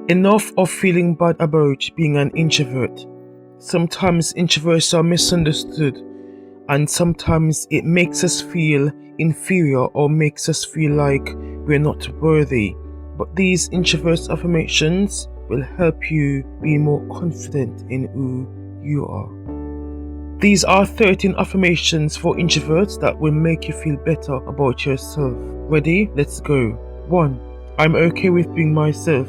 Enough of feeling bad about being an introvert. Sometimes introverts are misunderstood, and sometimes it makes us feel inferior or makes us feel like we're not worthy. But these introverts affirmations will help you be more confident in who you are. These are 13 affirmations for introverts that will make you feel better about yourself. Ready? Let's go. 1. I'm okay with being myself.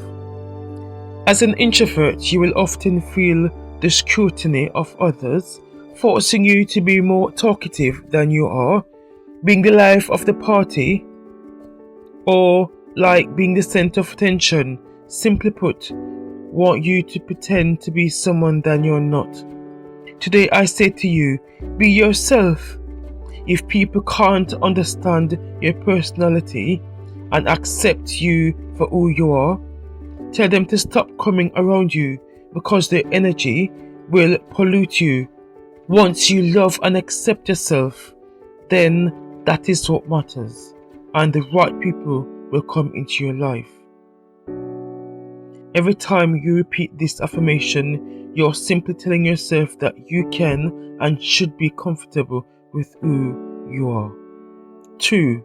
As an introvert, you will often feel the scrutiny of others, forcing you to be more talkative than you are, being the life of the party, or like being the center of attention. Simply put, want you to pretend to be someone that you're not. Today I say to you, be yourself. If people can't understand your personality and accept you for who you are, tell them to stop coming around you because their energy will pollute you. Once you love and accept yourself, then that is what matters, and the right people will come into your life. Every time you repeat this affirmation, you're simply telling yourself that you can and should be comfortable with who you are. 2.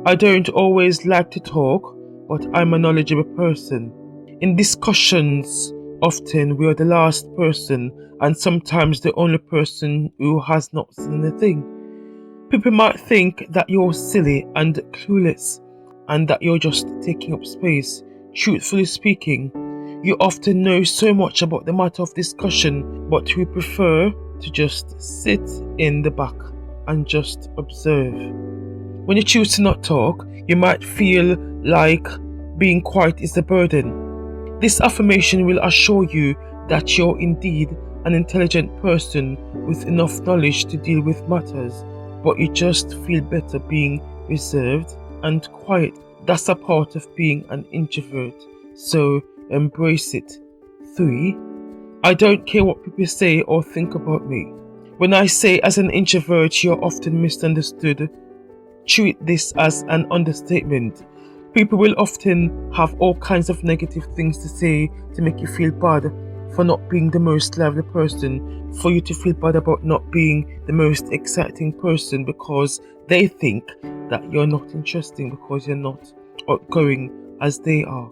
I don't always like to talk, but I'm a knowledgeable person. In discussions, often we are the last person and sometimes the only person who has not seen a thing. People might think that you're silly and clueless and that you're just taking up space. Truthfully speaking, you often know so much about the matter of discussion, but we prefer to just sit in the back and just observe. When you choose to not talk, you might feel like being quiet is a burden. This affirmation will assure you that you're indeed an intelligent person with enough knowledge to deal with matters, but you just feel better being reserved and quiet. That's a part of being an introvert, so embrace it. 3. I don't care what people say or think about me. When I say as an introvert you're often misunderstood, treat this as an understatement. People will often have all kinds of negative things to say to make you feel bad for not being the most lively person, for you to feel bad about not being the most exciting person because they think that you're not interesting because you're not outgoing as they are.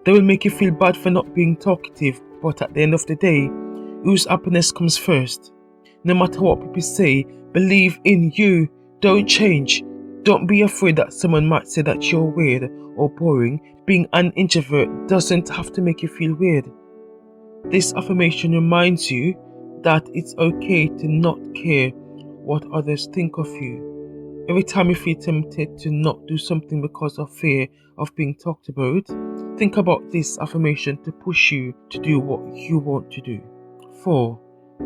They will make you feel bad for not being talkative, but at the end of the day, whose happiness comes first? No matter what people say, believe in you. Don't change. Don't be afraid that someone might say that you're weird or boring. Being an introvert doesn't have to make you feel weird. This affirmation reminds you that it's okay to not care what others think of you. Every time you feel tempted to not do something because of fear of being talked about, think about this affirmation to push you to do what you want to do. 4.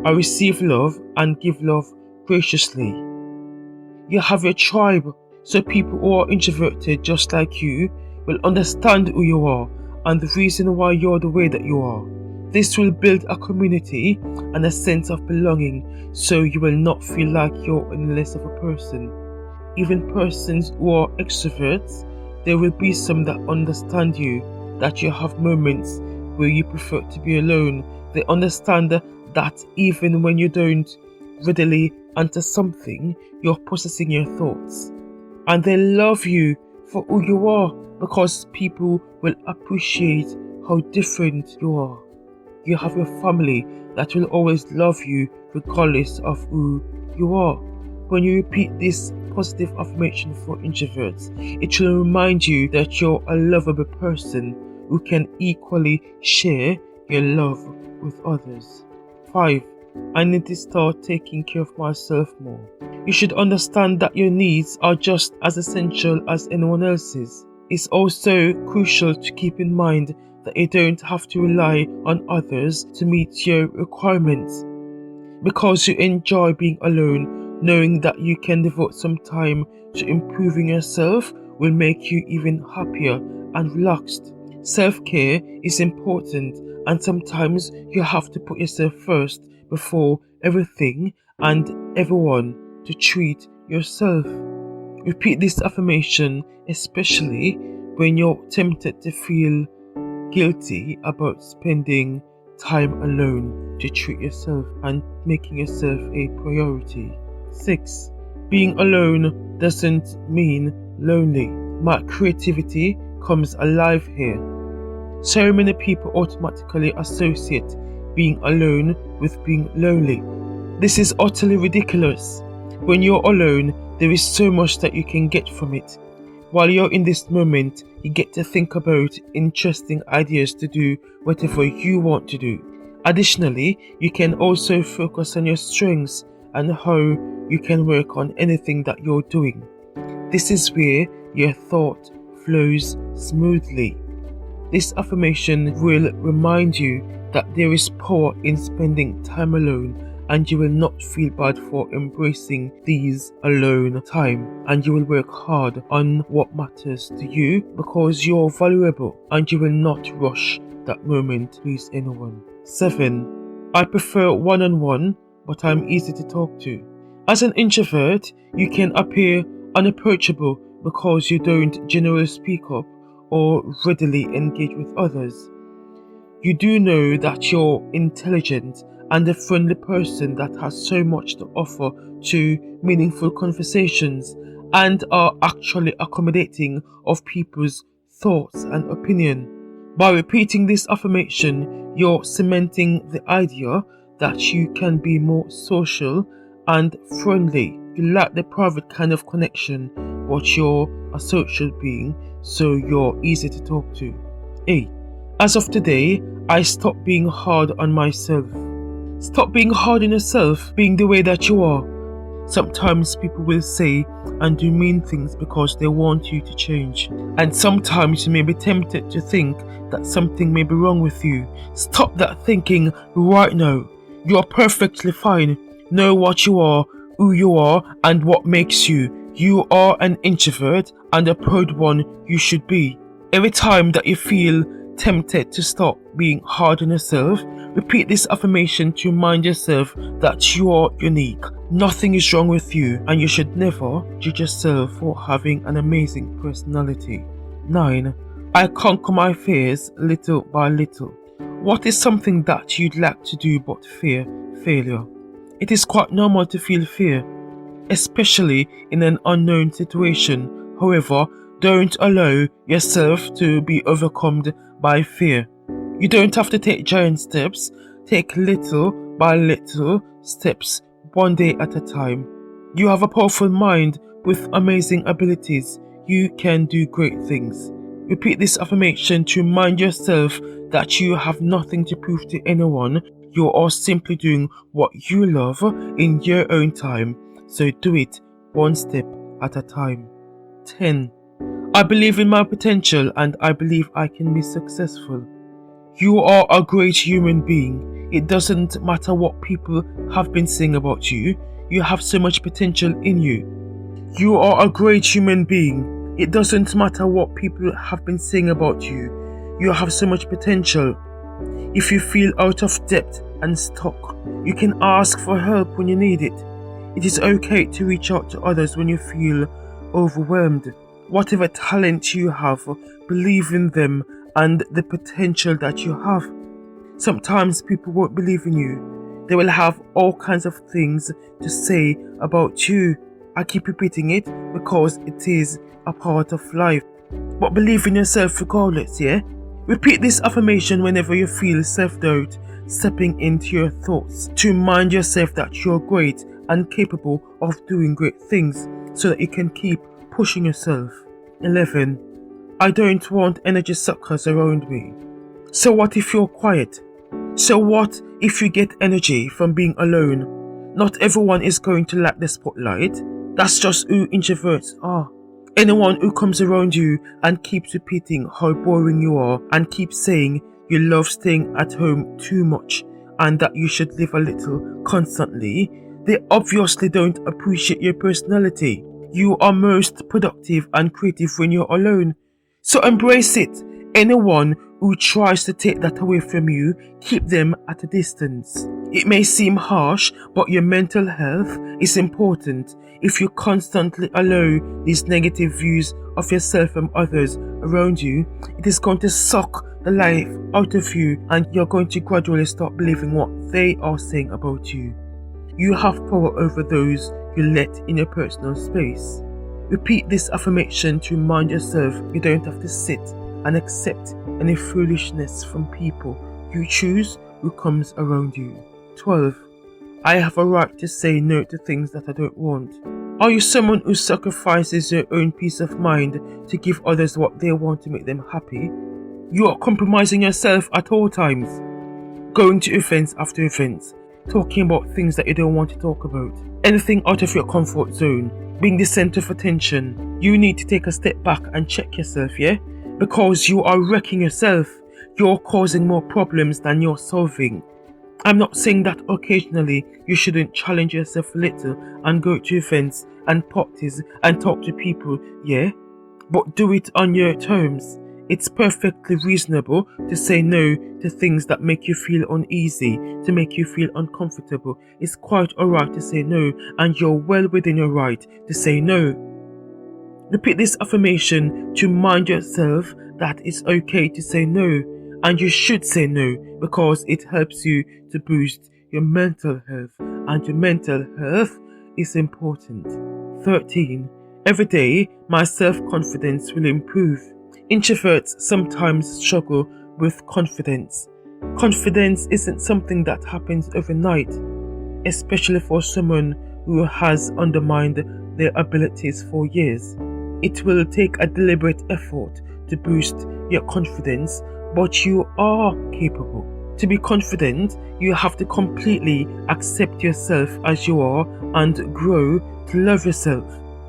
I receive love and give love graciously. You have your tribe, so people who are introverted just like you will understand who you are and the reason why you're the way that you are. This will build a community and a sense of belonging, so you will not feel like you're any less of a person. Even persons who are extroverts, there will be some that understand you, that you have moments where you prefer to be alone. They understand that even when you don't readily answer something, you're processing your thoughts. And they love you for who you are because people will appreciate how different you are. You have your family that will always love you regardless of who you are. When you repeat this positive affirmation for introverts, it will remind you that you're a lovable person who can equally share your love with others. 5. I need to start taking care of myself more. You should understand that your needs are just as essential as anyone else's. It's also crucial to keep in mind that you don't have to rely on others to meet your requirements. Because you enjoy being alone, knowing that you can devote some time to improving yourself will make you even happier and relaxed. Self-care is important, and sometimes you have to put yourself first before everything and everyone to treat yourself. Repeat this affirmation, especially when you're tempted to feel guilty about spending time alone to treat yourself and making yourself a priority. 6. Being alone doesn't mean lonely. My creativity comes alive here. So many people automatically associate being alone with being lonely. This is utterly ridiculous. When you're alone, there is so much that you can get from it. While you're in this moment, you get to think about interesting ideas to do whatever you want to do. Additionally, you can also focus on your strengths and how you can work on anything that you're doing. This is where your thought flows smoothly. This affirmation will remind you that there is power in spending time alone, and you will not feel bad for embracing these alone time, and you will work hard on what matters to you because you're valuable, and you will not rush that moment to please anyone. 7. I prefer one-on-one, but I'm easy to talk to. As an introvert, you can appear unapproachable because you don't generally speak up or readily engage with others. You do know that you're intelligent and a friendly person that has so much to offer to meaningful conversations and are actually accommodating of people's thoughts and opinion. By repeating this affirmation, you're cementing the idea that you can be more social and friendly. You lack the private kind of connection, but you're a social being, so you're easy to talk to. 8. As of today, I stopped being hard on myself. Stop being hard on yourself, being the way that you are. Sometimes people will say and do mean things because they want you to change. And sometimes you may be tempted to think that something may be wrong with you. Stop that thinking right now. You are perfectly fine. Know what you are, who you are, and what makes you. You are an introvert, and a proud one you should be. Every time that you feel tempted to stop being hard on yourself, repeat this affirmation to remind yourself that you are unique. Nothing is wrong with you, and you should never judge yourself for having an amazing personality. 9. I conquer my fears little by little. What is something that you'd like to do but fear failure? It is quite normal to feel fear, especially in an unknown situation. However, don't allow yourself to be overcome by fear. You don't have to take giant steps. Take little by little steps, one day at a time. You have a powerful mind with amazing abilities. You can do great things. Repeat this affirmation to remind yourself that you have nothing to prove to anyone. You are simply doing what you love in your own time. So do it one step at a time. 10. I believe in my potential and I believe I can be successful. You are a great human being. It doesn't matter what people have been saying about you. You have so much potential in you. You are a great human being. It doesn't matter what people have been saying about you. You have so much potential. If you feel out of depth and stuck, you can ask for help when you need it. It is okay to reach out to others when you feel overwhelmed. Whatever talent you have, believe in them and the potential that you have. Sometimes people won't believe in you. They will have all kinds of things to say about you. I keep repeating it because it is a part of life. But believe in yourself regardless, yeah? Repeat this affirmation whenever you feel self-doubt stepping into your thoughts, to remind yourself that you're great and capable of doing great things so that you can keep pushing yourself. 11. I don't want energy suckers around me. So what if you're quiet? So what if you get energy from being alone? Not everyone is going to like the spotlight. That's just who introverts are. Anyone who comes around you and keeps repeating how boring you are and keeps saying you love staying at home too much and that you should live a little constantly, they obviously don't appreciate your personality. You are most productive and creative when you're alone. So embrace it. Anyone who tries to take that away from you, keep them at a distance. It may seem harsh, but your mental health is important. If you constantly allow these negative views of yourself from others around you, it is going to suck the life out of you, and you're going to gradually start believing what they are saying about you. You have power over those you let in your personal space. Repeat this affirmation to remind yourself you don't have to sit and accept any foolishness from people. You choose who comes around you. 12. I have a right to say no to things that I don't want. Are you someone who sacrifices your own peace of mind to give others what they want to make them happy? You are compromising yourself at all times. Going to events after events, talking about things that you don't want to talk about. Anything out of your comfort zone, being the center of attention. You need to take a step back and check yourself, yeah? Because you are wrecking yourself. You're causing more problems than you're solving. I'm not saying that occasionally you shouldn't challenge yourself a little and go to events and parties and talk to people, yeah? But do it on your terms. It's perfectly reasonable to say no to things that make you feel uneasy, to make you feel uncomfortable. It's quite alright to say no, and you're well within your right to say no. Repeat this affirmation to remind yourself that it's okay to say no, and you should say no because it helps you to boost your mental health, and your mental health is important. 13. Every day, my self-confidence will improve. Introverts sometimes struggle with confidence. Confidence isn't something that happens overnight, especially for someone who has undermined their abilities for years. It will take a deliberate effort to boost your confidence, but you are capable. To be confident, you have to completely accept yourself as you are and grow to love yourself.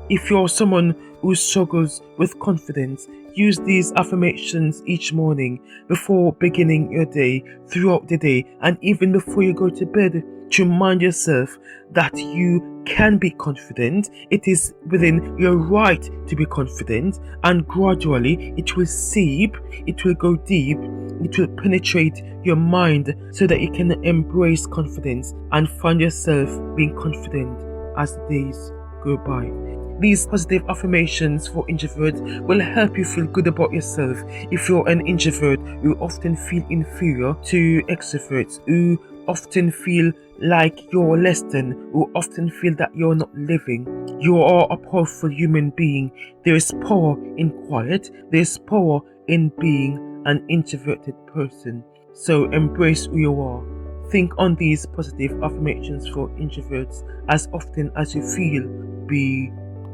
If you're someone who struggles with confidence, use these affirmations each morning before beginning your day, throughout the day, and even before you go to bed to remind yourself that you can be confident. It is within your right to be confident, and gradually it will seep, it will go deep, it will penetrate your mind so that you can embrace confidence and find yourself being confident as the days go by. These positive affirmations for introverts will help you feel good about yourself. If you're an introvert who often feel inferior to extroverts, who often feel like you're less than, who often feel that you're not living, you are a powerful human being. There is power in quiet. There is power in being an introverted person. So embrace who you are. Think on these positive affirmations for introverts as often as you feel. Be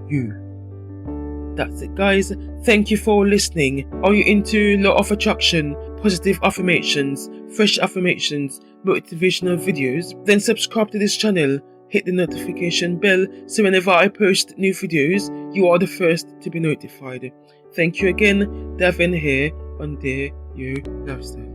you. That's it, guys. Thank you for listening. Are you into law of attraction, positive affirmations, fresh affirmations, motivational videos? Then subscribe to this channel, hit the notification bell so whenever I post new videos, you are the first to be notified. Thank you again. Devin here on Dare You Lifestyle.